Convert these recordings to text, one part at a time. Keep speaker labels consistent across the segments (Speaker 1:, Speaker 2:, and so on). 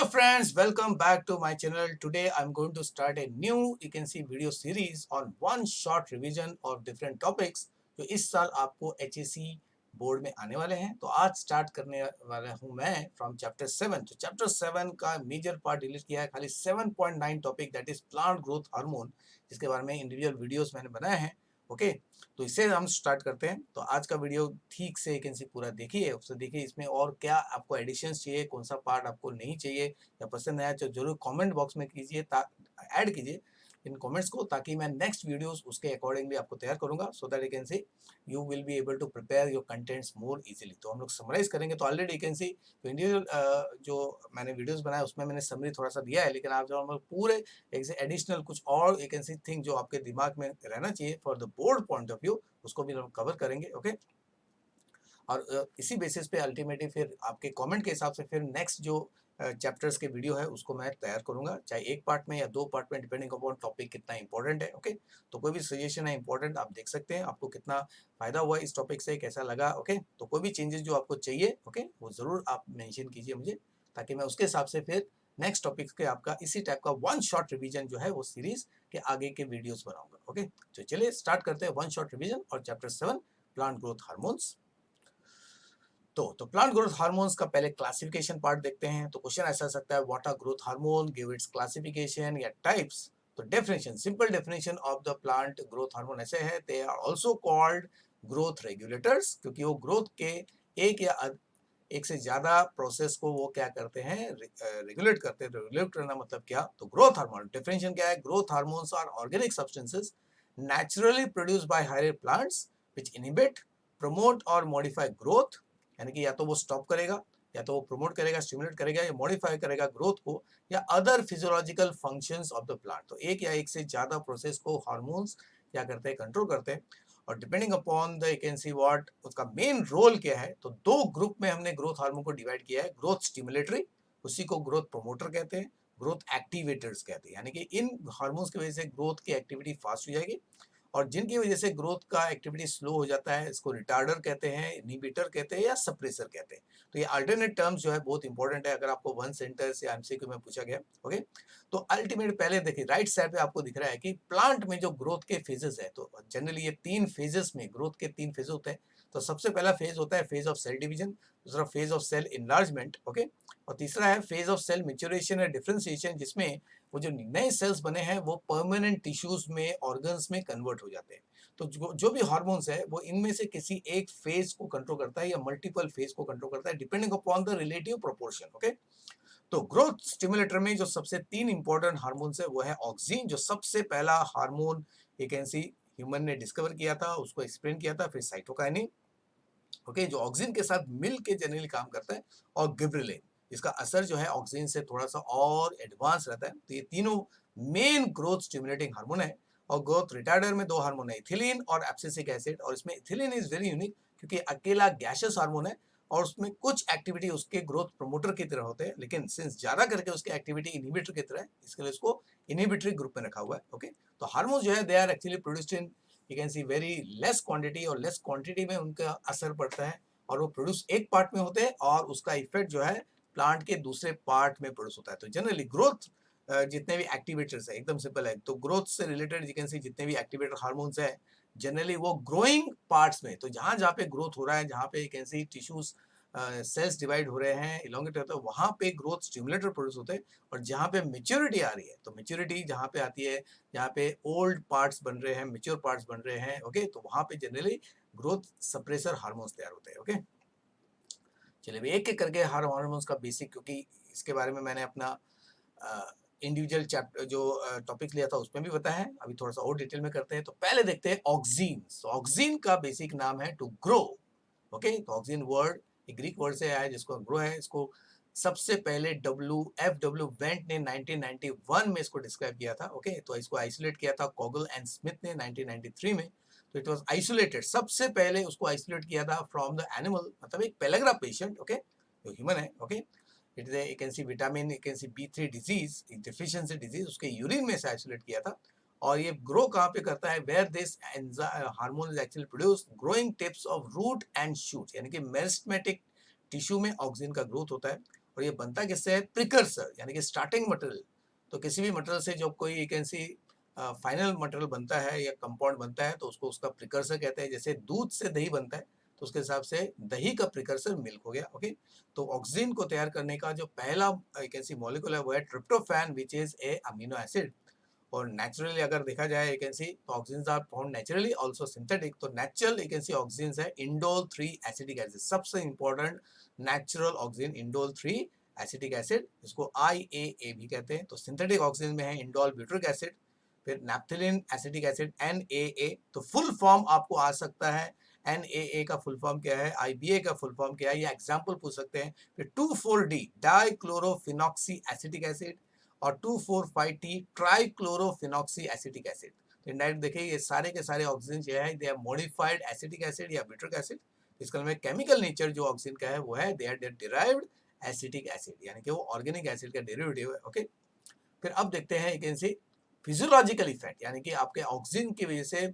Speaker 1: friends, welcome back to my channel. Today I'm going to start a new video series on one short revision of different topics जो इस साल आपको HSC board में आने वाले हैं। तो आज स्टार्ट करने वाला हूं मैं फ्रॉम चैप्टर 7। तो चैप्टर 7 का मेजर पार्ट डिलीट किया है, खाली 7.9 topic that is plant growth hormone, जिसके बारे में इंडिविजुअल वीडियोस मैंने बनाए हैं। ओके, तो इससे हम स्टार्ट करते हैं। तो आज का वीडियो ठीक से पूरा देखिए, उससे देखिए इसमें और क्या आपको एडिशंस चाहिए, कौन सा पार्ट आपको नहीं चाहिए या पसंद आया तो जरूर कमेंट बॉक्स में कीजिए, ऐड कीजिए इन कमेंट्स को, ताकि मैं नेक्स्ट वीडियोस उसके अकॉर्डिंगली आपको तैयार करूंगा, so that you will be able to prepare your contents more easily. तो हम लोग समराइज करेंगे। तो ऑलरेडी इंडिविजुअल जो मैंने वीडियोस बनाए उसमें मैंने समरी थोड़ा सा दिया है, लेकिन आप जो हम लोग पूरे एडिशनल कुछ और थिंग जो आपके दिमाग में रहना चाहिए for the board point of view, उसको भी हम कवर करेंगे। ओके, और इसी बेसिस पे अल्टीमेटली फिर आपके कमेंट के हिसाब से फिर नेक्स्ट जो चैप्टर्स के वीडियो है उसको मैं तैयार करूंगा, चाहे एक पार्ट में या दो पार्ट में, डिपेंडिंग अपॉन टॉपिक कितना इंपॉर्टेंट है। ओके, तो कोई भी सजेशन है इंपॉर्टेंट, आप देख सकते हैं आपको कितना फायदा हुआ इस टॉपिक से, कैसा लगा। ओके, तो कोई भी चेंजेस जो आपको चाहिए, ओके, वो जरूर आप मेंशन कीजिए मुझे, ताकि मैं उसके हिसाब से फिर नेक्स्ट टॉपिक के आपका इसी टाइप का वन शॉट रिवीजन जो है वो सीरीज के आगे के वीडियोस बनाऊंगा। ओके, तो चलिए स्टार्ट करते हैं वन शॉट रिवीजन और चैप्टर 7 प्लांट ग्रोथ हार्मोन्स। तो प्लांट ग्रोथ हार्मोन्स का पहले क्लासिफिकेशन पार्ट देखते हैं। तो क्वेश्चन ऐसा सकता है, what are growth hormone, give its classification या टाइप्स। तो definition, simple definition of the plant growth hormone ऐसे है, they are also called growth regulators, क्योंकि वो ग्रोथ के एक से ज्यादा प्रोसेस को वो क्या करते हैं, रेगुलेट करते हैं। रेगुलेट करना मतलब क्या, तो ग्रोथ हार्मोन डेफिनेशन क्या है, growth hormones are organic substances naturally produced by higher plants which inhibit, promote और modify growth, यानी कि या तो वो स्टॉप करेगा, या तो वो प्रमोट करेगा, स्टिमुलेट करेगा, या मॉडिफाई करेगा ग्रोथ को, या other physiological functions of the plant. तो एक या एक से ज्यादा प्रोसेस को हार्मोन्स क्या करते हैं, कंट्रोल करते हैं। और depending upon the you can see what, उसका मेन रोल क्या है। तो दो ग्रुप में हमने ग्रोथ हार्मोन को डिवाइड किया है, ग्रोथ स्टिमुलेटरी, उसी को ग्रोथ प्रोमोटर कहते हैं, ग्रोथ एक्टिवेटर्स कहते हैं, यानी कि इन हार्मोन्स की वजह से ग्रोथ की एक्टिविटी फास्ट हो जाएगी, और जिनकी वजह से ग्रोथ का एक्टिविटी स्लो हो जाता है, इसको रिटार्डर कहते हैं, इनहिबिटर कहते हैं, या सप्रेसर कहते हैं। तो ये अल्टरनेट टर्म्स जो है बहुत इंपॉर्टेंट है, अगर आपको वन सेंटेंस या एमसीक्यू में पूछा गया। ओके, तो अल्टीमेट पहले देखिए राइट साइड पे आपको दिख रहा है कि प्लांट में जो ग्रोथ के फेजेस है, तो जनरली ये तीन फेजेस में, ग्रोथ के तीन फेज होते हैं। तो सबसे पहला फेज होता है फेज ऑफ सेल डिवीजन, दूसरा phase of cell enlargement, okay, और तीसरा है फेज ऑफ सेल मैच्योरेशन और डिफरेंशिएशन, जिसमें वो जो नए सेल्स बने हैं वो परमानेंट टिश्यूज में, ऑर्गन्स में कन्वर्ट हो जाते हैं। तो जो भी हार्मोन्स है वो इनमें से किसी एक फेज को कंट्रोल करता है या मल्टीपल फेज को कंट्रोल करता है, depending upon the relative proportion. Okay, तो ग्रोथ स्टिमुलेटर में जो सबसे तीन इंपॉर्टेंट हार्मोन्स है वो है ऑक्सिन, जो सबसे पहला हार्मोन एक ह्यूमन ने डिस्कवर किया था, उसको एक्सप्लेन किया था, फिर साइटोकाइनिन, ओके, जो ऑक्सिन के साथ मिल के जनरली काम करता है, और गिबरेलिन, इसका असर जो है ऑक्सिन से थोड़ा सा और एडवांस रहता है। तो ये तीनों मेन ग्रोथ स्टिमुलेटिंग हार्मोन है। और ग्रोथ रिटार्डर में दो हार्मोन है, इथिलीन और एब्सिसिक एसिड, और इसमें इथिलीन इज वेरी यूनिक क्योंकि अकेला गैसियस हार्मोन है, और उसमें कुछ एक्टिविटी उसके ग्रोथ प्रमोटर की तरह होते हैं, लेकिन सिंस ज्यादा करके उसकी एक्टिविटी इनहिबिटर की तरह है, इसके लिए उसको इनहिबिटरी ग्रुप में रखा हुआ है। ओके, तो हार्मोन जो है they are actually produced in you can see very less quantity, और लेस क्वांटिटी में उनका असर पड़ता है, और वो प्रोड्यूस एक पार्ट में होते हैं, और उसका इफेक्ट जो है प्लांट के दूसरे पार्ट में प्रोड्यूस होता है। तो जनरली ग्रोथ जितने भी एक्टिवेटर्स है, एकदम सिंपल है, तो ग्रोथ से रिलेटेड यू कैन सी जितने भी एक्टिवेटर हार्मोन्स है, जनरली वो ग्रोइंग पार्ट्स में, तो जहां जहां पे ग्रोथ हो रहा है, जहां पे you can see tissues cells divide हो रहे हैं, इलोंगेट होता है, वहां पे ग्रोथ स्टिमुलेटर प्रोड्यूस होते हैं। और जहां पे मेच्योरिटी आ रही है, तो मेच्योरिटी जहां पे आती है, जहां पे ओल्ड पार्ट्स बन रहे हैं, मेच्योर पार्ट्स बन रहे हैं, ओके, तो वहां पे जनरली ग्रोथ सप्रेसर हार्मोन्स तैयार होते हैं। ओके, चलिए एक एक करके हर हार्मोन्स का बेसिक, क्योंकि इसके बारे में मैंने अपना इंडिविजुअल चैप्टर जो टॉपिक लिया था उसमें भी बताया है, अभी थोड़ा सा और डिटेल में करते हैं। तो पहले देखते हैं ऑक्सीन। तो ऑक्सीन का बेसिक नाम है टू ग्रो। ओके, तो ऑक्सीन वर्ड एक ग्रीक वर्ड से आया है जिसको ग्रो है। इसको सबसे पहले डब्ल्यू वेंट ने 1991 में इसको डिस्क्राइब किया था। ओके, तो इसको आइसोलेट किया था कोगल एंड स्मिथ ने 1993 में। तो इट वाज आइसोलेटेड, सबसे पहले उसको आइसोलेट किया था फ्रॉम द एनिमल, मतलब एक पेलेग्रा पेशेंट, ओके, जो ह्यूमन है। Okay, it is you can see vitamin, you can see B3 disease, deficiency disease, उसके यूरिन में से आइसोलेट किया था। और ये ग्रो कहाँ पे करता है, where this hormone is actually produce growing tips of root and shoot, यानी कि मेरिस्टेमेटिक टिश्यू में ऑक्सिन का ग्रोथ होता है। और ये बनता किससे है? प्रिकर्सर, यानी कि स्टार्टिंग मटेरियल। तो किसी भी मटेरियल से जो कोई you can C final material बनता है या कंपाउंड बनता है तो उसको उसका प्रिकर्सर कहते हैं। जैसे दूध से दही बनता है तो उसके हिसाब से दही का प्रिकर्सर मिल्क हो गया। ओके, तो ऑक्सीजन को तैयार करने का जो पहला यू कैन सी मॉलिक्यूल है वो है tryptophan, which is a amino acid. और नेचुरली अगर देखा जाए यू कैन सी, तो auxins are found naturally also synthetic. तो natural you can see auxin है इंडोल 3 एसिटिक एसिड, सबसे important natural auxin indole 3 acetic acid, इसको IAA भी कहते हैं। तो सिंथेटिक ऑक्सीजन में है इंडोल ब्यूट्रिक एसिड, फिर नैप्थेलिन एसिटिक एसिड NaA। तो फुल फॉर्म आपको आ सकता है, NaA का फुल फॉर्म क्या है, IBA का फुल फॉर्म क्या है, ये एग्जाम्पल पूछ सकते हैं। फिर 2,4-D डाइक्लोरोफिनॉक्सी एसिटिक एसिड और 2,4,5-T ट्राइक्लोरोफिनॉक्सी एसिटिक एसिड। तो इनडायरेक्ट देखिए ये सारे के सारे ऑक्सीजन जो है they are modified acetic acid या ब्यूट्रिक एसिड। इसका में केमिकल नेचर जो ऑक्सीजन का है वो है they are derived acetic acid, यानी कि वो ऑर्गेनिक एसिड का डेरिवेटिव है। ओके, फिर अब देखते हैं you can see physiological effect, यानी कि आपके ऑक्सीजन की वजह से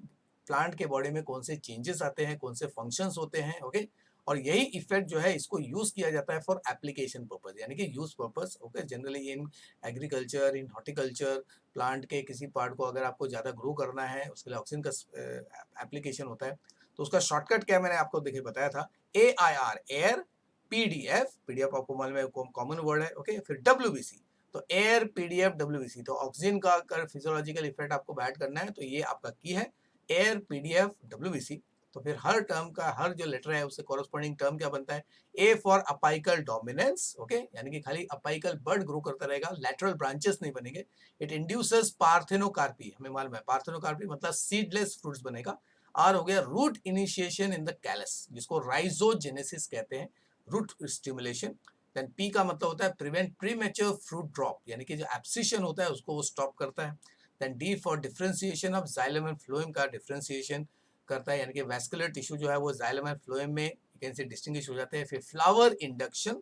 Speaker 1: प्लांट के बॉडी में कौन से चेंजेस आते हैं, कौन से फंक्शंस होते हैं। ओके, और यही इफेक्ट जो है इसको यूज किया जाता है फॉर एप्लीकेशन पर्पस, यानी कि use purpose. Okay, generally in agriculture, in horticulture, plant के किसी पार्ट को अगर आपको ज़्यादा ग्रो करना है उसके लिए ऑक्सीजन का एप्लीकेशन होता है। तो उसका शॉर्टकट क्या मैंने आपको देखिए बताया था, AIR एयर, पीडीएफ आपको मालूम है कॉमन वर्ड है। ओके, फिर WBC, तो एयर, पीडीएफ, WBC। तो ऑक्सीजन का अगर फिजियोलॉजिकल इफेक्ट आपको बैड करना है तो ये आपका की है एयर, पीडीएफ, WBC। तो फिर हर टर्म का हर जो लेटर है उससे कॉरेस्पॉन्डिंग टर्म क्या बनता है, A for apical dominance. Okay, यानी कि खाली अपाइकल बर्ड ग्रो करता रहेगा, लेटरल ब्रांचेस नहीं बनेंगे। इट इंड्यूसेस पार्थेनोकार्पी, हमें मालूम है पार्थेनोकार्पी मतलब सीडलेस फ्रूट्स बनेगा। आर हो गया root initiation in the callus, जिसको राइजोजेनेसिस कहते हैं, रूट स्टिमुलेशन। देन पी का मतलब होता है प्रिवेंट प्रीमेच्योर फ्रूट ड्रॉप, यानी कि जो एब्सिशन होता है उसको वो स्टॉप करता है। Then D for differentiation of xylem and phloem का डिफरेंशिएशन करता है, यानी कि वैस्कुलर टिश्यू जो है वो जाइलम एंड फ्लोएम में यू कैन सी डिस्टिंग्विश हो जाते हैं। फिर फ्लावर इंडक्शन,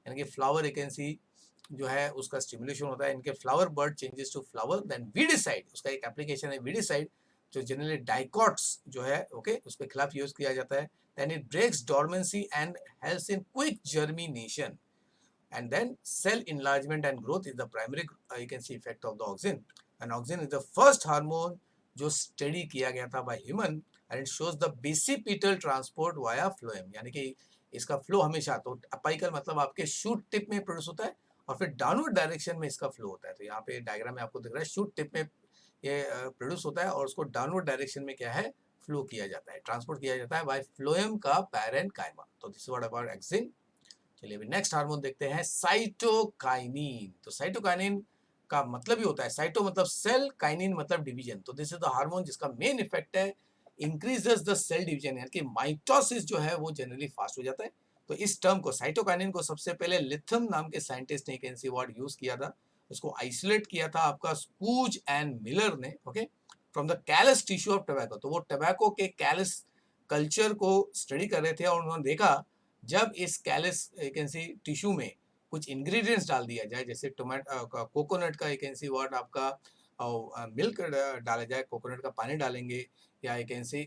Speaker 1: यानी कि फ्लावर यू कैन सी जो है उसका स्टिमुलेशन होता है, इनके flower bud changes to flower. Then weedicide, उसका एक एप्लीकेशन है वीडिसाइड, जो जनरली डाइकॉट्स जो है ओके उसके खिलाफ यूज किया जाता है। Then it breaks dormancy and helps in quick germination. And then cell enlargement and growth is the primary you can see effect of the auxin, and auxin is the first hormone जो study किया गया था by human, and it shows the basipetal transport via phloem, यानी कि इसका flow हमेशा तो apical मतलब आपके शूट टिप में प्रोड्यूस होता है और फिर डाउनवर्ड डायरेक्शन में इसका फ्लो होता है। तो यहाँ पे डायग्राम में आपको दिख रहा है शूट टिप में ये प्रोड्यूस होता है और उसको डाउनवर्ड डायरेक्शन में क्या है फ्लो किया जाता है, ट्रांसपोर्ट किया जाता है बाय फ्लोएम का पैरेन्काइमा। तो दिस इज व्हाट अबाउट एक्सिन। चलिए अभी नेक्स्ट हार्मोन देखते हैं साइटोकाइनिन। तो साइटोकाइनिन का मतलब ही होता है, साइटो मतलब सेल, काइनिन मतलब डिवीजन। तो दिस इज द हार्मोन जिसका मेन इफेक्ट है इंक्रीजेस द सेल डिवीजन, यानी कि माइटोसिस जो है वो जनरली फास्ट हो जाता है। तो इस टर्म को साइटोकाइनिन को सबसे पहले लिथम नाम के साइंटिस्ट ने कैंसी वर्ड यूज किया था, उसको आइसोलेट किया था आपका स्कूज एंड मिलर ने। Okay, from the callus tissue of tobacco. तो वो टोबैको के कैलस कल्चर को स्टडी कर रहे थे और उन्होंने देखा जब इस कैलस कैंसी टिश्यू में कुछ इंग्रेडिएंट्स डाल दिया जाए, जैसे टोमेटो कोकोनट का एक ऐसी वर्ड आपका मिल्क डाला जाए, कोकोनट का पानी डालेंगे या एक ऐसी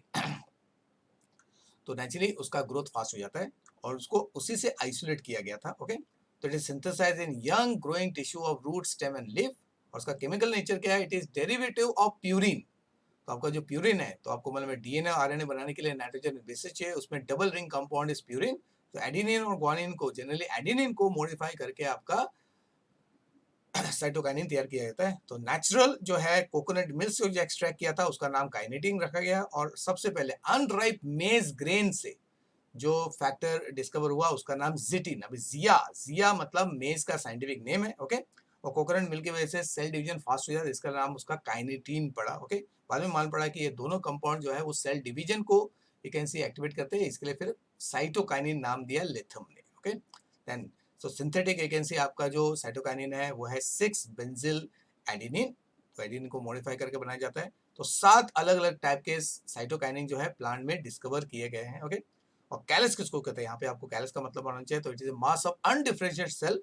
Speaker 1: तो नेचुरली उसका ग्रोथ फास्ट हो जाता है और उसको उसी से आइसोलेट किया गया था। ओके, तो it is synthesised in young growing tissue of root, stem and leaf. और उसका केमिकल नेचर क्या है, it is derivative of purine. तो आपका जो प्यूरिन है, तो आपको मतलब डीएनए आरएनए बनाने के लिए नाइट्रोजन बेसिस चाहिए, उसमें double ring compound is purine. तो एडेनिन और ग्वानिन को जनरली एडेनिन को मॉडिफाई करके आपका साइटोकाइनिन तैयार किया जाता है। तो नेचुरल जो है कोकोनट मिल्क से जो एक्सट्रैक्ट किया था उसका नाम काइनेटिन रखा गया, और सबसे पहले अनराइप मेज ग्रेन से जो फैक्टर डिस्कवर हुआ उसका नाम जिटिन। अभी जिया मतलब मेज का साइंटिफिक नेम है। ओके, और कोकोनट मिल्क की वजह से सेल डिवीजन फास्ट हो जाता है, इसका नाम उसका काइनेटिन पड़ा। ओके, बाद में मालूम पड़ा कि ये दोनों कंपाउंड जो है वो सेल डिवीजन को यू कैन सी एक्टिवेट करते हैं, इसके लिए फिर साइटोकाइनिन नाम दिया लिथम ने। Okay, then so synthetic agency आपका जो साइटोकाइनिन है वो है 6 बेंजिल एडेनिन। तो एडेनिन को मॉडिफाई करके बनाया जाता है। तो 7 अलग अलग टाइप के साइटोकाइनिन जो है प्लांट में डिस्कवर किए गए हैं। ओके, और कैलस किसको कहते हैं, यहाँ पे आपको कैलस का मतलब आना चाहिए। तो it is mass of undifferentiated cell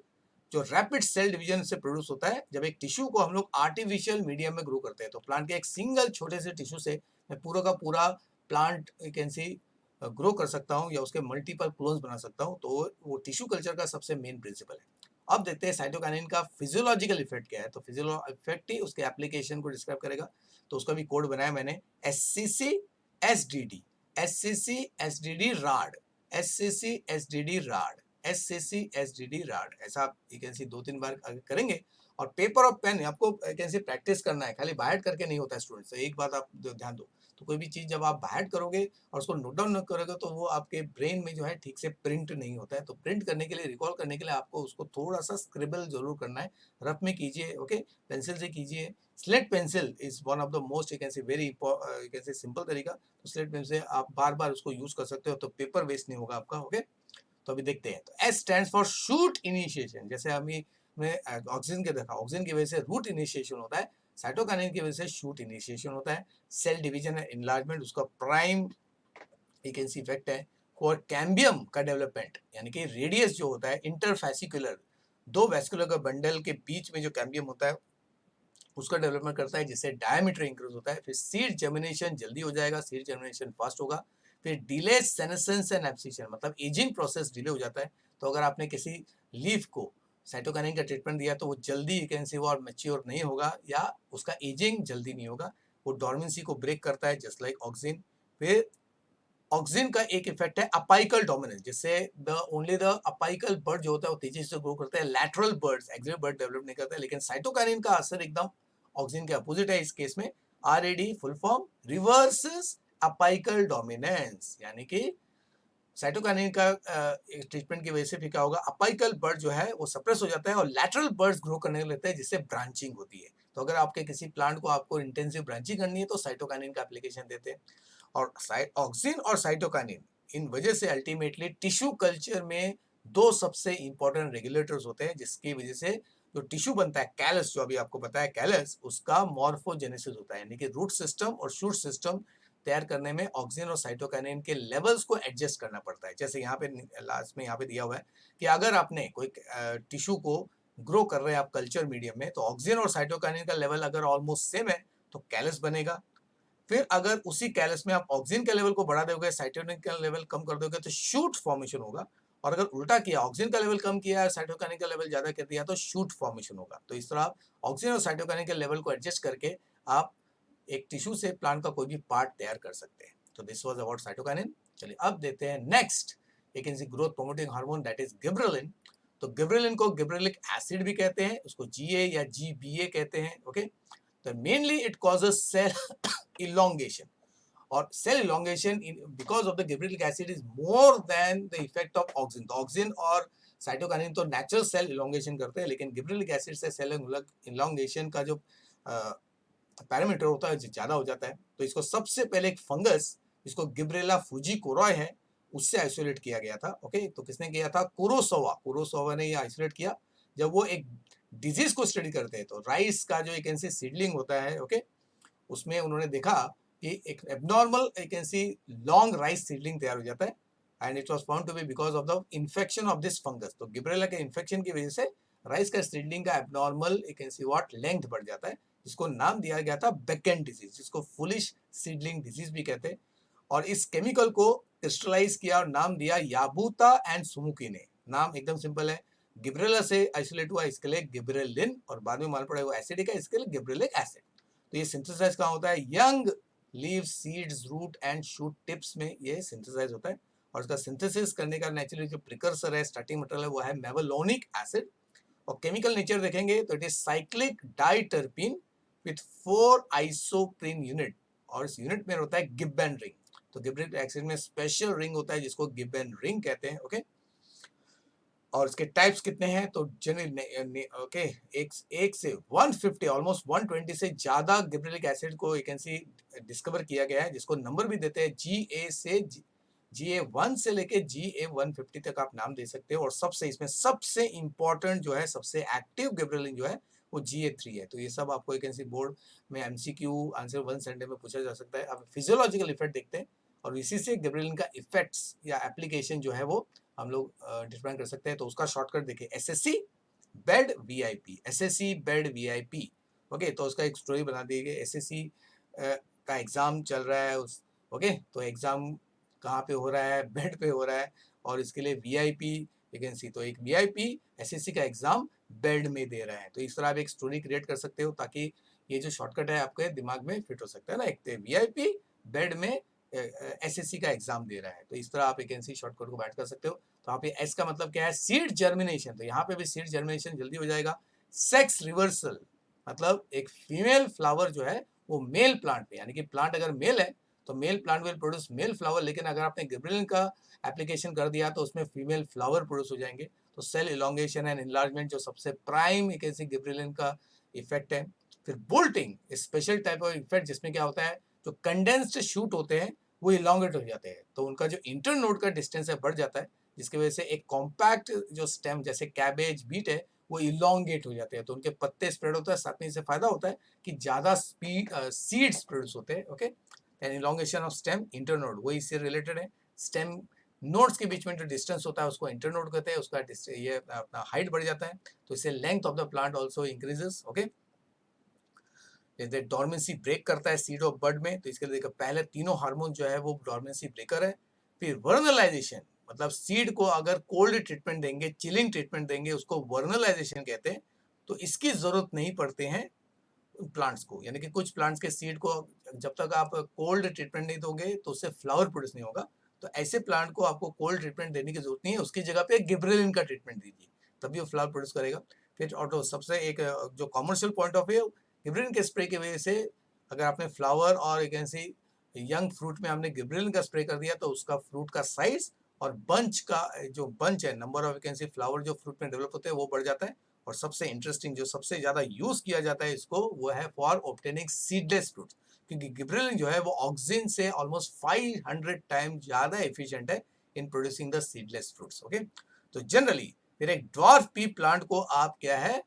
Speaker 1: जो रैपिड सेल डिवीजन से प्रोड्यूस होता है जब एक टिश्यू को हम लोग आर्टिफिशियल मीडियम में ग्रो करते हैं। तो प्लांट के एक सिंगल छोटे से टिश्यू से मैं पूरा का पूरा plant you can C grow कर सकता हूँ या उसके मल्टीपल क्लोन्स बना सकता हूँ। तो वो टिश्यू कल्चर का सबसे मेन प्रिंसिपल है। अब देखते हैं साइटोकाइनिन का फिजियोलॉजिकल इफेक्ट क्या है। तो फिजियोलॉजिकल इफेक्ट ही उसके एप्लीकेशन को डिस्क्राइब करेगा। तो उसका भी कोड बनाया मैंने, SCC SDD, SCC SDD राड, SCC SDD राड, SCC SDD राड, ऐसा आप यू कैन सी 2-3 बार करेंगे। और पेपर और पेन आपको कैसे प्रैक्टिस करना है, खाली बाहर करके नहीं होता है स्टूडेंट्स। तो एक बात आप ध्यान दो, तो कोई भी चीज़ जब आप बाहर करोगे और उसको नोट डाउन न करोगे तो वो आपके ब्रेन में जो है ठीक से प्रिंट नहीं होता है। तो प्रिंट करने के लिए, रिकॉल करने के लिए आपको उसको थोड़ा सा स्क्रिबल जरूर करना है, रफ में कीजिए, ओके, पेंसिल से कीजिए। Slate pencil is one of the most you can से वेरी यू कैन से सिंपल तरीका। तो स्लेट पेंसिल से आप बार बार उसको यूज कर सकते हो, तो पेपर वेस्ट नहीं होगा आपका, ओके। तो अभी देखते हैं। तो S stands for shoot initiation, जैसे अभी में ऑक्सीजन के देखा, ऑक्सीजन की वजह से रूट इनिशिएशन होता है, साइटोकाइनिन की वजह से शूट इनिशिएशन होता है। सेल डिवीजन एंड इनलार्जमेंट उसका प्राइम इकेंसी इफेक्ट है। और कैम्बियम का डेवलपमेंट, यानी कि रेडियस जो होता है इंटरफेसिकुलर, दो वेस्कुलर का बंडल के बीच में जो कैम्बियम होता है उसका डेवलपमेंट करता है, जिससे डायमीटर इंक्रीज होता है। फिर सीड जर्मिनेशन जल्दी हो जाएगा, सीड जर्मिनेशन फास्ट होगा। फिर डिले सेनेसेंस एंड एब्सिशन, मतलब एजिंग प्रोसेस डिले हो जाता है। तो अगर आपने किसी लीफ को साइटोकाइनिन का ट्रीटमेंट दिया तो वो जल्दी यू कैन सी और मैच्योर नहीं होगा, या उसका एजिंग जल्दी नहीं होगा। वो डोर्मेंसी को ब्रेक करता है, जस्ट लाइक ऑक्सिन। फिर ऑक्सिन का एक इफेक्ट है अपाइकल डोमिनेंस, जिससे the only the apical bird जो होता है वो तेजी से ग्रो करता है, lateral birds axial bird develop नहीं करता है। लेकिन साइटोकाइनिन का असर एकदम ऑक्सिन के अपोजिट है इस केस में। RAD full form reverses apical dominance, यानी कि साइटोकाइनिन का ट्रीटमेंट की वजह से फिर क्या होगा, अपाइकल बर्ड जो है वो सप्रेस हो जाता है और लैटरल बर्ड्स ग्रो करने लगते हैं, जिससे ब्रांचिंग होती है। तो अगर आपके किसी प्लांट को आपको इंटेंसिव ब्रांचिंग करनी है तो साइटोकाइनिन का एप्लीकेशन देते हैं। और ऑक्सिन और साइटोकाइनिन इन वजह से अल्टीमेटली टिश्यू कल्चर में दो सबसे इंपॉर्टेंट रेगुलेटर्स होते हैं, जिसकी वजह से जो टिश्यू बनता है, कैलस, जो अभी आपको पता है कैलस, उसका मॉर्फोजेनेसिस होता है, यानी कि रूट सिस्टम और शूट सिस्टम तैयार करने में ऑक्सिन और साइटोकाइनिन के लेवल्स को एडजस्ट करना पड़ता है। जैसे यहाँ पे लास्ट में यहाँ पे दिया हुआ है कि अगर आपने कोई टिश्यू को ग्रो कर रहे हैं आप कल्चर मीडियम में, तो ऑक्सिन और साइटोकाइनिन का लेवल अगर ऑलमोस्ट सेम है तो कैलस बनेगा। फिर अगर उसी कैलस में आप ऑक्सिन के लेवल को बढ़ा दोगे, साइटोकाइनिन का लेवल कम कर दोगे, तो शूट फॉर्मेशन होगा। और अगर उल्टा किया, ऑक्सिन का लेवल कम किया, साइटोकाइनिन का लेवल ज्यादा कर दिया, तो शूट फॉर्मेशन होगा। तो इस तरह आप ऑक्सिन और साइटोकाइनिन के लेवल को एडजस्ट करके आप एक टिश्यू से प्लांट का कोई भी पार्ट तैयार कर सकते हैं। तो दिस वाज अबाउट साइटोकाइनिन। चलिए अब देते हैं नेक्स्ट एक growth promoting hormone, that is gibberellin. तो गिबरेलिन को गिबरेलिक एसिड भी कहते हैं, उसको GA या GBA कहते हैं, ओके। तो mainly it causes cell elongation, और cell elongation because of the gibberellic acid is more than the effect of auxin। तो ऑक्सिन और साइटोकाइनिन तो नेचुरल सेल elongation करते हैं, लेकिन गिबरेलिक एसिड से सेल elongation का जो पैरामीटर होता है ज्यादा हो जाता है। तो इसको सबसे पहले एक फंगस, इसको गिब्रेला फुजीकोरॉय है, उससे आइसोलेट किया गया था, ओके। तो किसने किया था, कुरोसोवा ने ये आइसोलेट किया। जब वो एक डिजीज को स्टडी करते हैं तो राइस का जो एक सीडलिंग होता है, ओके, उसमें उन्होंने देखा कि एक एबनॉर्मल एक लॉन्ग राइस सीडलिंग तैयार हो जाता है, and it was found to be because of the infection of this fungus. तो गिब्रेला के इन्फेक्शन की वजह से राइस का सीडलिंग का एबनॉर्मल एक व्हाट लेंथ बढ़ जाता है, जिसको नाम दिया गया था बेकेन डिजीज, जिसको फुलिश सीडलिंग डिजीज भी कहते हैं। और इस केमिकल को क्रिस्टलाइज किया और नाम दिया याबूता एंड सुमुकी ने। नाम एकदम सिंपल है, गिब्रेला से आइसोलेट हुआ इसके लिए गिब्रेलिन, और बाद में मालूम पड़ा वो एसिडिक है, इसके लिए गिब्रेलिक एसिड। तो ये सिंथेसाइज कहाँ होता है, young leaves, seeds, root and shoot tips में ये सिंथेसाइज होता है। और इसका सिंथेसिस करने का नेचुरली जो प्रिकर्सर है, स्टार्टिंग मटेरियल है, वो है मेवलोनिक एसिड। और केमिकल नेचर देखेंगे तो it is cyclic diterpene with 4 isoprene unit, और इस यूनिट में होता है गिब्बेन रिंग। तो गिब्रेलिक एसिड में स्पेशल रिंग होता है जिसको गिब्बेन रिंग कहते हैं, ओके। और इसके टाइप्स कितने हैं, तो जनरली ओके, एक से 150 ऑलमोस्ट 120 से ज्यादा गिब्रेलिक एसिड को एक डिस्कवर किया गया है, जिसको नंबर भी देते हैं GA से GA1 से लेके GA150 तक आप नाम दे सकते हो। और सबसे इसमें सबसे इंपॉर्टेंट जो है, सबसे एक्टिव गिब्रेलिन जो है वो GA3 है। तो ये सब आपको एक बोर्ड में MCQ आंसर 1 सेंटेंस में पूछा जा सकता है। अब फिजियोलॉजिकल इफेक्ट देखते हैं, और इसी से गिब्रेलिन का इफेक्ट्स या एप्लीकेशन जो है वो हम लोग डिफाइन कर सकते हैं। तो उसका शॉर्टकट देखिए, SSC bed VIP, SSC bed VIP, okay. तो उसका एक स्टोरी बना दी गई, SSC का एग्जाम चल रहा है उस, ओके। तो एग्जाम कहाँ पे हो रहा है, बेड पे हो रहा है, और इसके लिए VIP यू कैन सी। तो एक वीआईपी एसएससी का एग्जाम बेड में दे रहे हैं, तो इस तरह आप एक स्टोरी क्रिएट कर सकते हो ताकि ये जो शॉर्टकट है आपके दिमाग में फिट हो सकता है ना। एक वीआईपी बेड में एसएससी का एग्जाम दे रहा है, तो इस तरह आप एक एनसी शॉर्टकट को बैठ कर सकते हो। तो यहाँ पे एस का मतलब क्या है, सीड जर्मिनेशन, तो यहाँ पे भी सीड जर्मिनेशन जल्दी हो जाएगा। सेक्स रिवर्सल मतलब एक फीमेल फ्लावर जो है वो मेल प्लांट पे, यानी कि प्लांट अगर मेल है तो male plant will produce male flower, लेकिन अगर आपने गिबरेलिन का एप्लीकेशन कर दिया तो उसमें फीमेल फ्लावर प्रोड्यूस हो जाएंगे। तो सेल इलोंगेशन एंड इनलार्जमेंट जो सबसे प्राइम एक ऐसी गिबरेलिन का इफेक्ट है। फिर bolting special type of effect, जिसमें क्या होता है जो कंडेंस्ड शूट होते हैं वो इलोंगेट हो जाते हैं, तो उनका जो इंटरनोड का डिस्टेंस है बढ़ जाता है, जिसकी वजह से एक कॉम्पैक्ट जो स्टेम जैसे कैबेज बीट है वो इलोंगेट हो जाते हैं, तो उनके पत्ते स्प्रेड होता है। साथ में इससे फायदा होता है कि ज्यादा स्पीड सीड्स प्रोड्यूस होते हैं। Okay, and elongation of stem internode वही इससे रिलेटेड है। स्टेम नोड्स के बीच में जो डिस्टेंस होता है उसको इंटरनोड कहते हैं, उसका ये अपना हाइट बढ़ जाता है, तो इससे length of the plant also increases. Okay, जैसे डॉर्मेंसी ब्रेक करता है सीड ऑफ बड में, तो इसके लिए पहले तीनों हार्मोन जो है वो डॉर्मेंसी ब्रेकर है। फिर वर्नलाइजेशन मतलब सीड को अगर कोल्ड ट्रीटमेंट देंगे, चिलिंग ट्रीटमेंट देंगे, उसको वर्नलाइजेशन कहते हैं, तो इसकी जरूरत नहीं पड़ते हैं प्लांट्स को, यानी कि कुछ प्लांट्स के सीड को जब तक आप कोल्ड ट्रीटमेंट नहीं दोगे तो उससे फ्लावर प्रोड्यूस नहीं होगा, तो ऐसे प्लांट को आपको कोल्ड ट्रीटमेंट देने की जरूरत नहीं है, उसकी जगह पे गिबरेलिन का ट्रीटमेंट दीजिए, तभी वो फ्लावर प्रोड्यूस करेगा। फिर ऑटो सबसे एक जो commercial point of view, gibberellin के स्प्रे की वजह से अगर आपने फ्लावर और एक ऐसी यंग फ्रूट में हमने गिबरेलिन का स्प्रे कर दिया तो उसका फ्रूट का साइज और बंच का जो बंच है, नंबर ऑफ वैकेंसी फ्लावर जो फ्रूट में डेवलप होते हैं वो बढ़ जाता है। और सबसे इंटरेस्टिंग जो सबसे ज्यादा यूज किया जाता है इसको वो है फॉर ऑब्टेनिंग सीडलेस फ्रूट्स, क्योंकि गिबरेलिन जो है वो ऑक्सिन से ऑलमोस्ट 500 टाइम ज्यादा एफिशिएंट है in producing the seedless fruits. Okay, तो जनरली फिर एक ड्वार्फ पी प्लांट को आप क्या है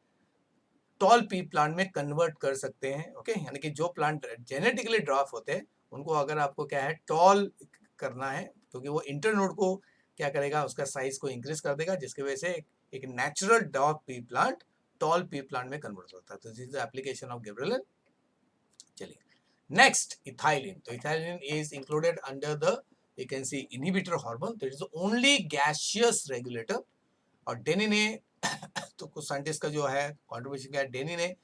Speaker 1: टॉल पी प्लांट में कन्वर्ट कर सकते हैं। ओके, यानी कि जो प्लांट जेनेटिकली ड्वार्फ होते हैं उनको अगर आपको क्या है टॉल करना है, क्योंकि वो इंटरनोड को क्या करेगा, उसका साइज को इंक्रीज कर देगा, जिसकी वजह से एक natural dwarf pea plant tall pea plant में कन्वर्ट होता है। तो this is the application of gibberellin. चलिए नेक्स्ट, इथाइलिन। तो ethylene is included under the you can see inhibitor hormone, तो it is only gaseous regulator. और Denny ने तो कुछ साइंटिस्ट का जो है कॉन्ट्रीब्यूशन क्या है, डेनी ने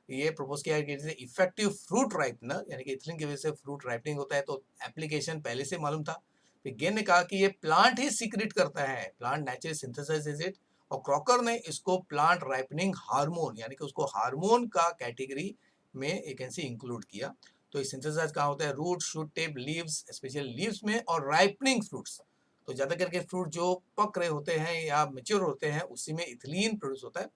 Speaker 1: ये प्रपोज किया है कि इफेक्टिव फ्रूट राइपनर, यानी कि इथिलीन की वजह से फ्रूट राइपनिंग होता है, तो एप्लीकेशन पहले से मालूम था। फिर गेन ने कहा कि ये प्लांट ही सीक्रेट करता है, प्लांट नेचुरली सिंथेसाइजेस इट, और क्रॉकर ने इसको प्लांट राइपनिंग हार्मोन यानी कि उसको हार्मोन का कैटेगरी में एक ऐसे इंक्लूड किया। तो ये सिंथेसाइज कहाँ होता है, root shoot tip leaves, specially leaves में, और राइपनिंग फ्रूट्स, तो ज्यादा करके फ्रूट जो पक रहे होते हैं या मेच्योर होते हैं उसी में इथिलीन प्रोड्यूस होता है।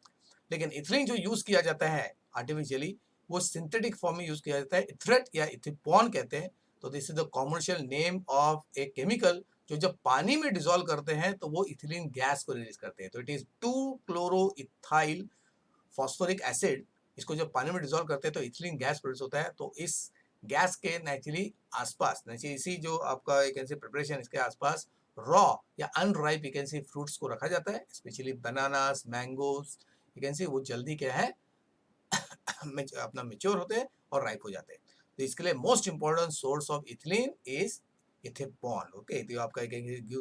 Speaker 1: लेकिन इथिलीन जो यूज किया जाता है आर्टिफिशियली वो सिंथेटिक फॉर्म में यूज किया जाता है, इथरेट या इथिपॉन कहते हैं। तो this is the commercial name of a chemical जो जब पानी में डिसॉल्व करते हैं तो वो इथिलीन गैस को रिलीज करते हैं। तो it is 2 chloro ethyl phosphoric acid, इसको जब पानी में डिसॉल्व करते हैं तो इथिलीन गैस प्रोड्यूस होता है। तो इस गैस के नेचुरली आसपास इसी जो आपका एक ऐसे प्रिपरेशन इसके आसपास रॉ या unripe you can C fruits को रखा जाता है, specially bananas, mangoes, you can सी वो जल्दी क्या है अपना मेच्योर होते हैं और राइप हो जाते हैं। तो इसके लिए most important source of ethylene is ethephon. Okay, तो आपका एक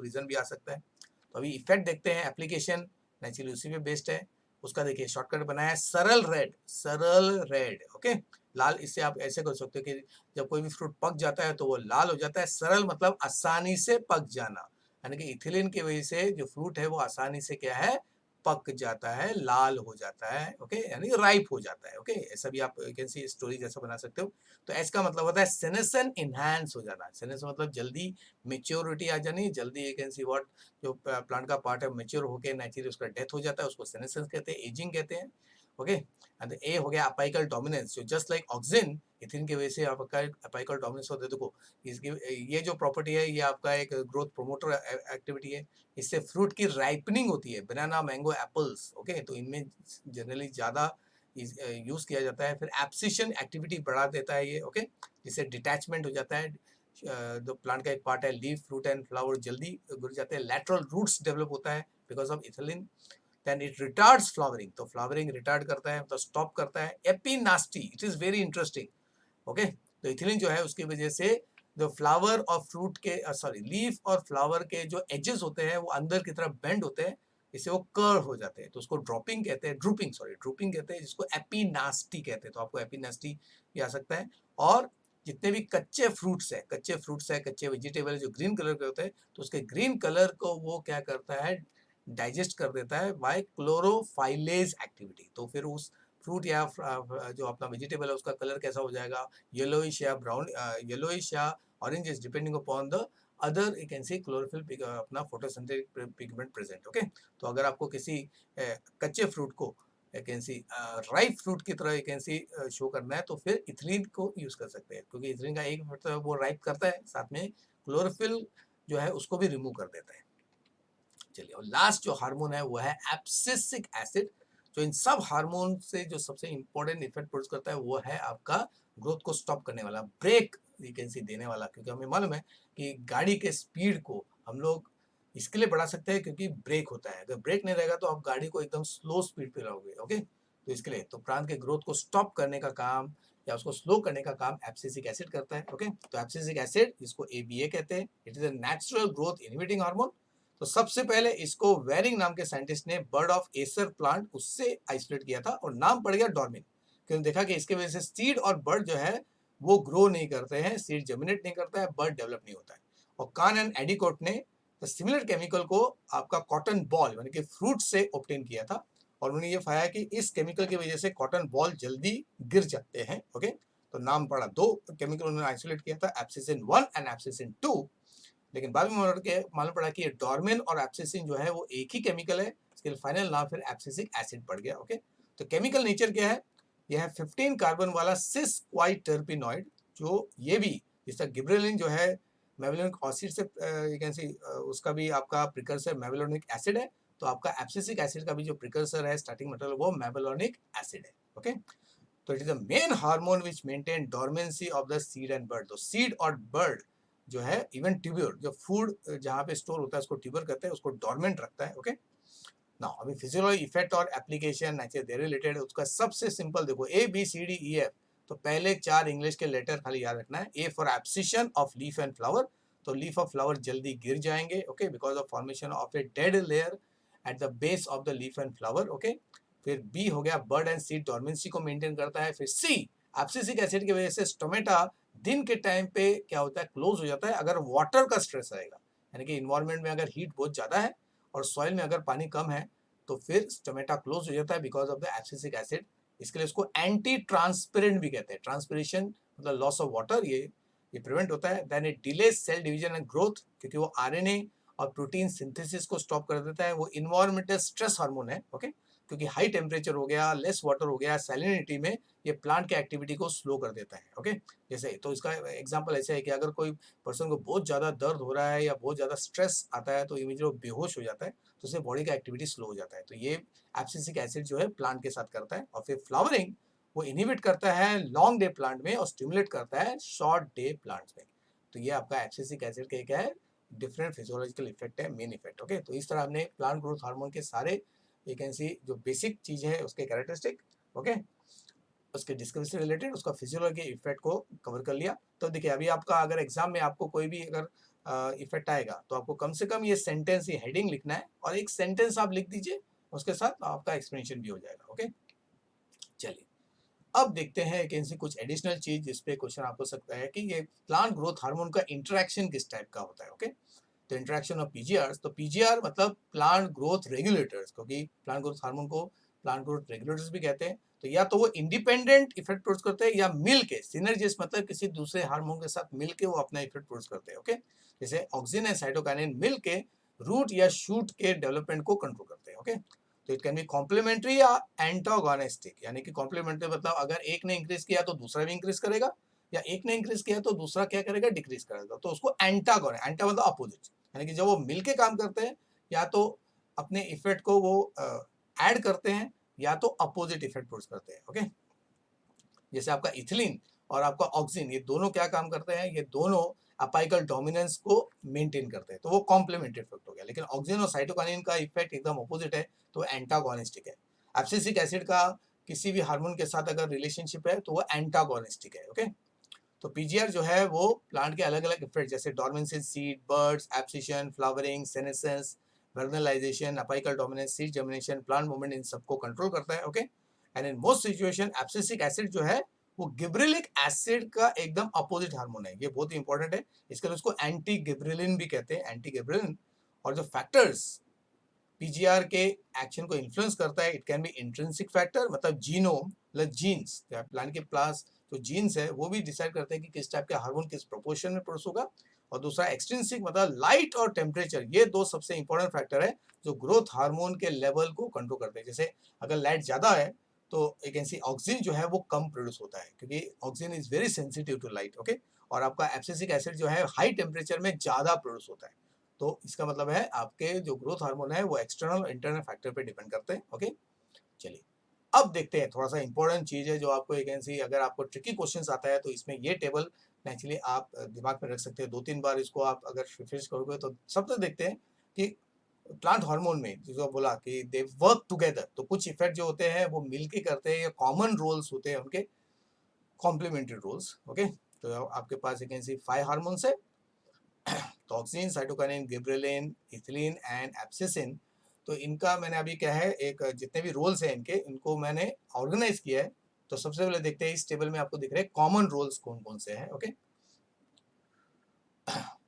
Speaker 1: रीजन भी आ सकता है। तो अभी इफेक्ट देखते हैं, एप्लीकेशन नेचुरली उसी पे बेस्ड है। उसका देखिए शॉर्टकट बनाया है सरल रेड, सरल रेड। ओके, लाल, इससे आप ऐसे कर सकते हो कि जब कोई भी फ्रूट पक जाता है तो वो लाल हो जाता है। सरल मतलब आसानी से पक जाना, यानी कि इथिलीन की वजह से जो फ्रूट है वो आसानी से क्या है पक जाता है, लाल हो जाता है। ओके, यानी राइप हो जाता है। ओके, ऐसा भी आप कैन सी स्टोरी जैसा बना सकते हो। तो एस का मतलब होता है सेनेसन इनहैंस हो जाना, सेनेसन मतलब जल्दी मेच्योरिटी आ जानी, जल्दी यू कैन सी व्हाट जो प्लांट का पार्ट है मेच्योर होकर नेचुरली उसका डेथ हो जाता है, उसको सेनेसेंस कहते हैं, एजिंग कहते हैं। ओके, एंड ए हो गया अपाइकल डोमिनेंस, जो जस्ट लाइक ऑक्सिन इथिलीन की वजह से आपका अपाइकल डोमिनेंस होता है। देखो इसकी ये जो प्रॉपर्टी है ये आपका एक ग्रोथ प्रोमोटर एक्टिविटी है, इससे फ्रूट की राइपनिंग होती है, बनाना, मैंगो, एप्पल्स। ओके, तो इनमें जनरली ज्यादा यूज किया जाता है। फिर एब्सिशन एक्टिविटी बढ़ा देता है ये। ओके, जिससे डिटैचमेंट हो जाता है, जो प्लांट का एक पार्ट है लीफ, फ्रूट एंड फ्लावर जल्दी गिर जाते हैं, लैटरल रूट्स डेवलप होता है because of ethylene. Then it retards flowering, तो फ्लावरिंग रिटार्ड करता है, मतलब स्टॉप करता है। Epinasty, it is very interesting. Okay, तो इथिलीन जो है उसकी वजह से जो फ्लावर और फ्रूट के लीफ और फ्लावर के जो एजेस होते हैं वो अंदर की तरफ बेंड होते हैं, इससे वो कर्व हो जाते हैं, तो उसको ड्रॉपिंग कहते हैं, ड्रूपिंग कहते हैं, जिसको एपिनास्टी कहते हैं। तो आपको एपिनास्टी भी आ सकता है। और जितने भी कच्चे फ्रूट्स है, कच्चे वेजिटेबल जो ग्रीन कलर के होते हैं, तो उसके ग्रीन कलर को वो क्या करता है, डाइजेस्ट कर देता है बाय क्लोरोफाइलेज एक्टिविटी। तो फिर उस फ्रूट या जो अपना वेजिटेबल है उसका कलर कैसा हो जाएगा, येलोइश या ब्राउन, येलोइश या orange, depending upon the other you can C chlorophyll अपना फोटोसिंथेटिक पिगमेंट प्रेजेंट। ओके, तो अगर आपको किसी कच्चे फ्रूट को you can C ripe fruit की तरह यू कैन सी शो करना है, तो फिर इथिलीन को यूज कर सकते हैं, क्योंकि इथिलीन का एक मतलब वो राइप करता है, साथ में क्लोरोफिल जो है उसको भी रिमूव कर देता है। चलिए, और लास्ट जो हार्मोन है वो है एब्सिसिक एसिड। जो इन सब हार्मोन से जो सबसे इंपॉर्टेंट इफेक्ट प्रोड्यूस करता है वो है आपका ग्रोथ को स्टॉप करने वाला, ब्रेक यू कैन सी देने वाला। क्योंकि हमें मालूम है कि गाड़ी के स्पीड को हम लोग इसके लिए बढ़ा सकते हैं क्योंकि ब्रेक होता है। अगर ब्रेक नहीं रहेगा तो आप गाड़ी को एकदम स्लो स्पीड पे लाओगे। ओके, तो इसके लिए तो प्राण के ग्रोथ को स्टॉप करने का काम या उसको स्लो करने का काम एब्सिसिक एसिड करता है। ओके, तो एब्सिसिक एसिड, जिसको एबीए कहते हैं, it is a natural growth inhibiting hormone. तो सबसे पहले इसको वेरिंग नाम के साइंटिस्ट ने बर्ड ऑफ एसर प्लांट उससे आइसोलेट किया था और नाम पड़ गया डॉर्मिन, क्योंकि देखा कि इसके वजह से सीड और बर्ड जो है वो ग्रो नहीं करते हैं, सीड जर्मिनेट नहीं करता है, बर्ड डेवलप नहीं होता है। और कान एंड एडिकोट ने सिमिलर केमिकल को आपका कॉटन बॉल यानी कि फ्रूट से ऑब्टेन किया था, और उन्होंने ये पाया कि इस केमिकल की वजह से कॉटन बॉल जल्दी गिर जाते हैं। ओके, तो नाम पड़ा, दो केमिकल उन्होंने आइसोलेट किया था, एब्सिसिन 1 एंड एब्सिसिन 2। लेकिन बाद में मालूम पड़ा कि ये डॉर्मिन और एब्सिसिन जो है वो एक ही केमिकल है, इसके फाइनल नाम फिर एब्सिसिक एसिड पड़ गया। ओके, तो केमिकल नेचर क्या है, यह है 15 कार्बन वाला सिस क्वाइटर्पिनॉइड, जो ये भी जिस तरह गिबरेलिन जो है मेवेलोनिक एसिड से यू कैन सी उसका भी आपका प्रिकर्सर मेवेलोनिक एसिड है, तो आपका एब्सिसिक एसिड का भी जो प्रिकर्सर है, स्टार्टिंग मटेरियल, वो मेवेलोनिक एसिड है। ओके, तो it is the main hormone which maintain dormancy of the seed and bird. तो सीड और बर्ड जो है, इवन ट्यूब्यूर, जो फूड जहाँ पे स्टोर होता है उसको ट्यूबर कहते हैं, उसको डोरमेंट रखता है। ओके, नाउ अभी फिजियोलॉजी इफेक्ट और एप्लीकेशन नेचर रिलेटेड, उसका सबसे सिंपल देखो, A B C D E F. तो पहले 4 इंग्लिश के लेटर खाली याद रखना है। A for abscission of leaf and flower, तो लीफ ऑफ फ्लावर जल्दी गिर जाएंगे। Okay, because of formation of a dead layer at the base of the leaf and flower. Okay, फिर बी हो गया, बर्ड एंड सीड डोरमेंसी को maintain करता है। फिर सी, एब्सिसिक एसिड की वजह से स्टोमेटा दिन के टाइम पे क्या होता है, क्लोज हो जाता है अगर वाटर का स्ट्रेस आएगा, यानी कि इन्वायरमेंट में अगर हीट बहुत ज्यादा है और सॉइल में अगर पानी कम है, तो फिर स्टोमेटा क्लोज हो जाता है because of the abscisic acid. इसके लिए इसको एंटी ट्रांसपेरेंट भी कहते हैं। ट्रांसपिरेशन मतलब लॉस ऑफ वाटर, ये प्रिवेंट होता है। Then it delays cell division and growth, क्योंकि वो आरएनए और प्रोटीन सिंथेसिस को स्टॉप कर देता है। वो इन्वायरमेंटल स्ट्रेस हार्मोन है। ओके, क्योंकि हाई टेम्परेचर हो गया, लेस वाटर हो गया, सैलिनिटी में ये प्लांट के एक्टिविटी को स्लो कर देता है। ओके, जैसे तो इसका एग्जांपल ऐसे है कि अगर कोई पर्सन को बहुत ज़्यादा दर्द हो रहा है या बहुत ज़्यादा स्ट्रेस आता है, तो इमीडिएट वो बेहोश हो जाता है, तो उससे बॉडी का एक्टिविटी स्लो हो जाता है। तो ये एब्सिसिक एसिड जो है प्लांट के साथ करता है। और फिर फ्लावरिंग वो इनहिबिट करता है लॉन्ग डे प्लांट में और स्टिमुलेट करता है शॉर्ट डे प्लांट्स में। तो ये आपका एब्सिसिक एसिड का क्या है, डिफरेंट फिजियोलॉजिकल इफेक्ट है, मेन इफेक्ट। ओके, तो इस तरह हमने प्लांट ग्रोथ हार्मोन के सारे यू कैन सी जो बेसिक चीज है उसके कैरेक्टरिस्टिक, ओके, उसके डिस्कवरी से रिलेटेड उसका फिजियोलॉजी इफेक्ट को कवर कर लिया। तो देखिए, अभी आपका अगर एग्जाम में आपको कोई भी अगर इफेक्ट आएगा, तो आपको कम से कम ये सेंटेंस, ये हेडिंग लिखना है और एक सेंटेंस आप लिख दीजिए, उसके साथ आपका एक्सप्लेनेशन भी हो जाएगा। ओके, चलिए अब देखते हैं एक ऐसी कुछ एडिशनल चीज जिसपे क्वेश्चन आपको सकता है कि ये प्लांट ग्रोथ हार्मोन का इंटरेक्शन किस टाइप का होता है। ओके, तो इंटरेक्शन ऑफ पीजीआर, तो पीजीआर मतलब प्लांट ग्रोथ रेगुलेटर्स, क्योंकि प्लांट ग्रोथ हार्मोन को प्लांट ग्रोथ रेगुलेटर्स भी कहते हैं। तो या तो वो इंडिपेंडेंट इफेक्ट प्रोड्यूस करते हैं या मिल के सिनर्जिस्ट मतलब किसी दूसरे हार्मोन के साथ मिल के वो अपना इफेक्ट प्रोड्यूस करते हैं। ओके, जैसे ऑक्सिन एंड साइटोकाइनिन मिल के रूट या शूट के डेवलपमेंट को कंट्रोल करते हैं। ओके, तो इट कैन बी कॉम्प्लीमेंट्री या एंटागोनिस्टिक, यानी कि कॉम्प्लीमेंट्री मतलब अगर एक ने इंक्रीज किया तो दूसरा भी इंक्रीज करेगा, या एक ने इंक्रीज किया तो दूसरा क्या करेगा, डिक्रीज करेगा, तो उसको एंटागोन, एंटा मतलब अपोजिट, यानी कि जब वो मिलके काम करते हैं या तो अपने इफेक्ट को वो ऐड करते हैं या तो अपोजिट इफेक्ट प्रोड्यूस करते हैं। ओके, जैसे आपका इथिलीन और आपका ऑक्सिन, ये दोनों क्या काम करते हैं, ये दोनों अपाइकल डोमिनेंस को मेंटेन करते हैं, तो वो कॉम्प्लीमेंट्री इफेक्ट हो गया। लेकिन ऑक्सिन और साइटोकाइनिन का इफेक्ट एकदम अपोजिट है, तो एंटागोनिस्टिक है। एब्सिसिक एसिड का किसी भी हार्मोन के साथ अगर रिलेशनशिप है तो वो एंटागोनिस्टिक है। ओके, तो पीजीआर जो है वो प्लांट के अलग अलग इफेक्ट जैसे dormancy seed, buds, abscission, flowering, senescence, vernalization, apical dominance, seed germination, plant movement, इन सबको कंट्रोल करता है। Okay, and in most situation abscisic acid जो है वो गिबरेलिक एसिड का एकदम अपोजिट हार्मोन है। ये बहुत ही इंपॉर्टेंट है, इसके लिए उसको एंटी गिबरेलिन भी कहते हैं, एंटी गिबरेलिन। और जो फैक्टर्स पीजीआर के एक्शन को इन्फ्लुएंस करता है, it can be intrinsic factor, मतलब जीनोम प्लस जीन्स, प्लांट के पास जो जीन्स है वो भी डिसाइड करते हैं कि किस टाइप के हार्मोन किस प्रोपोर्शन में प्रोड्यूस होगा। और दूसरा एक्सट्रिंसिक, मतलब लाइट और टेम्परेचर, ये दो सबसे इंपॉर्टेंट फैक्टर है जो ग्रोथ हार्मोन के लेवल को कंट्रोल करते हैं। जैसे अगर लाइट ज्यादा है तो यू कैन सी ऑक्सीजन जो है वो कम प्रोड्यूस होता है, क्योंकि oxygen is very sensitive to light. Okay, और आपका एब्सिसिक एसिड जो है हाई टेम्परेचर में ज्यादा प्रोड्यूस होता है। तो इसका मतलब है आपके जो ग्रोथ हार्मोन है वो एक्सटर्नल और इंटरनल फैक्टर पे डिपेंड करते हैं। ओके, चलिए अब देखते हैं, थोड़ा सा इंपॉर्टेंट चीज है जो आपको एक ऐसी, अगर आपको ट्रिकी क्वेश्चंस आता है तो इसमें ये टेबल नेचुरली आप दिमाग में रख सकते हैं। 2-3 बार इसको आप अगर फिनिश करोगे तो सबसे देखते हैं कि प्लांट हार्मोन में जो बोला कि दे वर्क टुगेदर, तो कुछ इफेक्ट जो होते हैं वो मिलके करते हैं, या कॉमन रोल्स होते हैं उनके, कॉम्प्लीमेंट्री रोल्स। ओके, तो आपके पास एक ऐसी 5 हार्मोन्स है, auxin, cytokinin, gibberellin, ethylene and abscisin. तो इनका मैंने अभी क्या है, एक जितने भी रोल्स हैं इनके, इनको मैंने ऑर्गेनाइज किया है। तो सबसे पहले देखते हैं, इस टेबल में आपको दिख रहे हैं कॉमन रोल्स कौन कौन से हैं। ओके,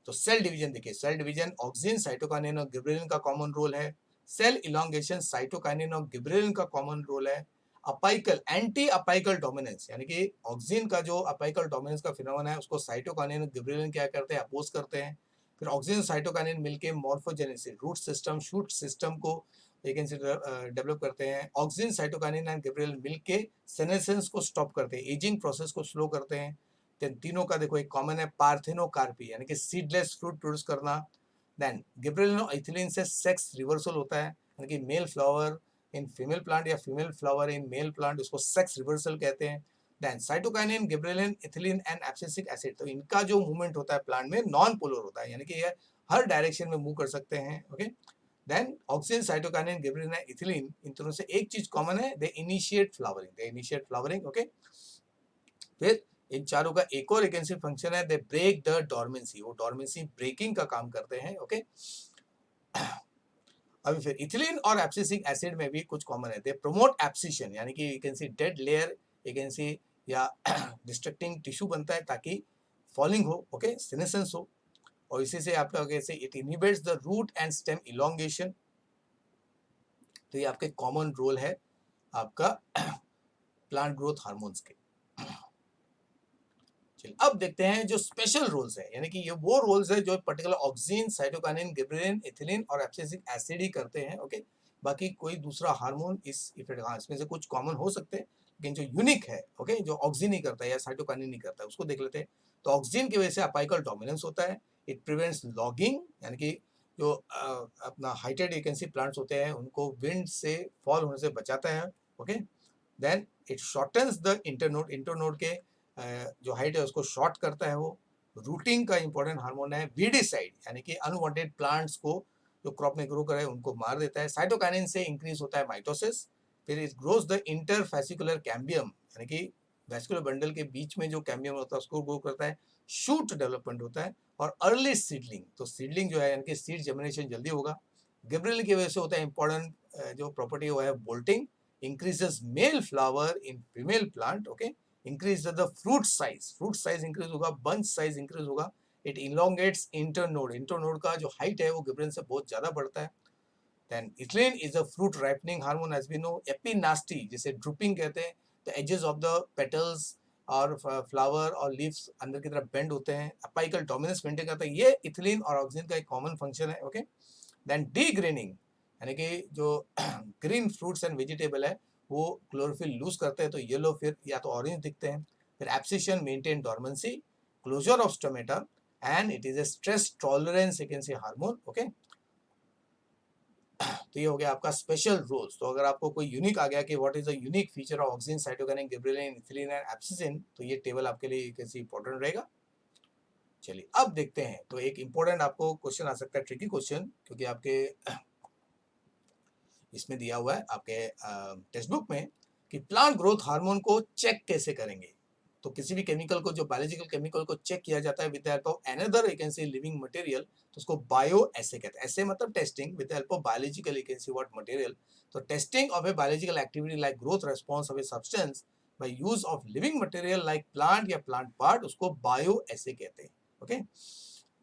Speaker 1: तो सेल डिवीजन देखिए, सेल डिवीजन ऑक्सिन, साइटोकाइनिन और गिबरेलिन का कॉमन रोल है। सेल इलोंगेशन, साइटोकाइनिन और गिबरेलिन का कॉमन रोल है। अपाइकल, एंटी अपाइकल डोमिनेंस, यानी कि ऑक्सिन का जो अपाइकल डोमिनेंस का फिनोमेना है उसको साइटोकाइनिन और गिबरेलिन क्या करते हैं, अपोज करते हैं। फिर ऑक्सिन साइटोकाइनिन मिलके morphogenesis, root system, shoot system को डेवलप करते हैं। ऑक्सिन, साइटोकाइनिन एंड गिबरेलिन मिलके सेनेसेंस को स्टॉप करते हैं, एजिंग प्रोसेस को स्लो करते हैं। तीनों का देखो एक कॉमन है, पार्थेनोकार्पी, यानी कि सीडलेस फ्रूट प्रोड्यूस करना। देन गिबरेलिन और इथिलीन से सेक्स रिवर्सल होता है, यानी कि male flower in female plant या female flower in male plant, उसको सेक्स रिवर्सल कहते हैं। Then cytokinin, gibberellin, ethylene and abscisic acid, तो इनका जो मूवमेंट होता है प्लांट में नॉन पोलर होता है, यानी कि ये हर डायरेक्शन में मूव कर सकते हैं। Okay, then auxin, cytokinin, gibberellin and ethylene, इन दोनों से एक चीज कॉमन है, they initiate flowering, they initiate flowering. Okay, फिर इन चारों का एक और वैकेंसी फंक्शन है, दे ब्रेक द डॉर्मेंसी, वो डॉर्मेंसी ब्रेकिंग का काम करते हैं। ओके, अभी फिर इथिलीन और एब्सिसिक एसिड में भी कुछ कॉमन है, दे प्रोमोट एब्सिशन, यानी कि you can C dead layer, you can सी या डिस्ट्रक्टिंग टिश्यू बनता है ताकि फॉलिंग हो, ओके, सीनेसेंस हो। और इसी से आपका कैसे it inhibits the root and stem elongation. तो ये आपके कॉमन रोल है आपका प्लांट ग्रोथ हार्मोन्स के। अब देखते हैं जो स्पेशल रोल्स है, यानी कि ये वो रोल्स है जो particular auxin, cytokinin, gibberellin, ethylene और एब्सिसिक एसिड ही करते हैं। ओके, बाकी कोई दूसरा हार्मोन इस इफेक्ट, हाँ इसमें से कुछ कॉमन हो सकते हैं, लेकिन जो यूनिक है, ओके, जो ऑक्सिन नहीं करता है या साइटोकाइनिन नहीं करता है, उसको देख लेते हैं। तो ऑक्सिन की वजह से अपाइकल डोमिनेंस होता है, इट प्रिवेंट्स लॉगिंग, यानी कि जो अपना हाइटेड वैकेंसी प्लांट्स होते हैं उनको विंड से फॉल होने से बचाता है। Okay, then it shortens the internode, internode के जो हाइट है उसको शॉर्ट करता है वो। रूटिंग का इंपॉर्टेंट हार्मोन है वीडिसाइड, यानी कि अनवांटेड प्लांट्स को जो क्रॉप में ग्रो करे उनको मार देता है। साइटोकाइनिन से इंक्रीज होता है माइटोसिस। फिर it grows the interfascicular cambium, यानी कि वेस्कुलर बंडल के बीच में जो कैम्बियम होता है उसको ग्रो करता है। शूट डेवलपमेंट होता है और अर्ली सीडलिंग, तो सीडलिंग जो है यानी कि सीड जर्मिनेशन जल्दी होगा। गिबरेलिन की वजह से होता है इंपॉर्टेंट जो प्रॉपर्टी वो है bolting, increases mail flower in female plant. Okay, increase the fruit size increase होगा, बंच साइज इंक्रीज होगा। इट इलोंगेट्स इंटरनोड, इंटरनोड का जो हाइट है वो गिबरेलिन से बहुत ज्यादा बढ़ता है। Then ethylene is a fruit ripening hormone, as we know. Epinasty, जिसे ड्रूपिंग कहते हैं, the edges of the petals और फ्लावर और लीव्स अंदर की तरफ बेंड होते हैं, अपाइकल डोमिनेंस मेंटेन करता है। ये इथिलीन और ऑक्सिन का एक कॉमन फंक्शन है। ओके, देन डी ग्रीनिंग, यानी कि जो ग्रीन फ्रूट्स एंड वेजिटेबल है वो क्लोरोफिल लूज करते हैं तो येलो फिर या तो ऑरेंज दिखते हैं। फिर abscission maintain dormancy, closure of stomata, and it is a stress tolerance agency hormone. Okay, तो ये हो गया आपका स्पेशल रोल्स। तो अगर आपको कोई यूनिक आ गया कि what is the unique feature of auxin, cytokinin, gibberellin, ethylene and abscisin, तो ये टेबल आपके लिए कैसे इंपॉर्टेंट रहेगा। चलिए अब देखते हैं, तो एक इंपॉर्टेंट आपको क्वेश्चन आ सकता है, ट्रिकी क्वेश्चन, क्योंकि आपके इसमें दिया हुआ है आपके टेक्स्ट बुक में कि प्लांट ग्रोथ हार्मोन को चेक कैसे करेंगे। तो किसी भी केमिकल को, जो बायोलॉजिकल केमिकल को चेक किया जाता है with the help of another you can say living material, तो उसको बायो एसे कहते हैं। ऐसे मतलब testing with the help of biological you can see what material. तो testing of a biological activity like growth response of a substance by use of living material like plant या plant part, उसको bioassay कहते हैं। Okay,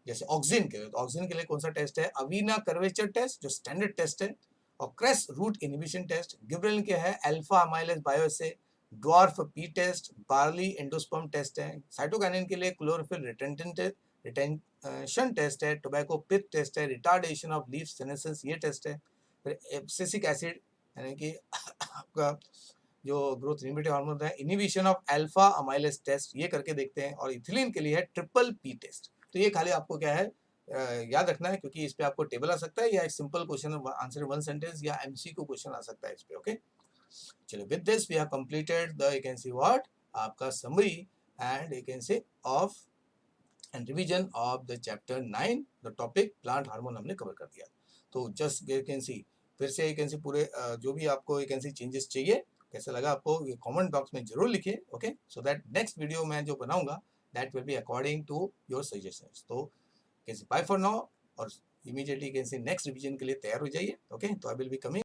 Speaker 1: जैसे oxygen के लिए, तो oxygen के लिए कौन सा टेस्ट है? अवीना कर्वेचर टेस्ट जो स्टैंडर्ड टेस्ट है, और cress root inhibition test. Gibberellin के है alpha amylase bioassay, dwarf pea test, barley endosperm test है। साइटोकाइनिन के लिए क्लोरोफिल रिटेंशन टेस्ट है, टोबैको पिथ टेस्ट है, रिटार्डेशन ऑफ लीफ सेनेसेंस ये टेस्ट है। फिर एब्सिसिक एसिड यानी कि आपका जो ग्रोथ इनहिबिटर हार्मोन है, inhibition of alpha amylase test ये करके देखते हैं। और इथिलीन के लिए है ट्रिपल पी टेस्ट। तो ये खाली आपको क्या है याद रखना है, क्योंकि इस पे आपको टेबल आ सकता है या एक simple question answer one sentence या एमसीक्यू क्वेश्चन आ सकता है इस पे। ओके, चलिए with this we have completed the you can see what आपका summary and you can say of and revision of the chapter 9 the topic plant hormone हमने cover कर दिया। तो जस्ट यू कैन सी फिर से यू कैन सी पूरे जो भी आपको यू कैन सी चेंजेस चाहिए कैसा लगा आपको, ये कमेंट बॉक्स में जरूर लिखिए। Okay, so that next video मैं जो बनाऊंगा that will be according to your suggestions. तो कैसे बाय फॉर नाउ, और इमीडिएटली कैसे नेक्स्ट रिवीजन के लिए तैयार हो जाइए। ओके, तो आई विल बी कमिंग।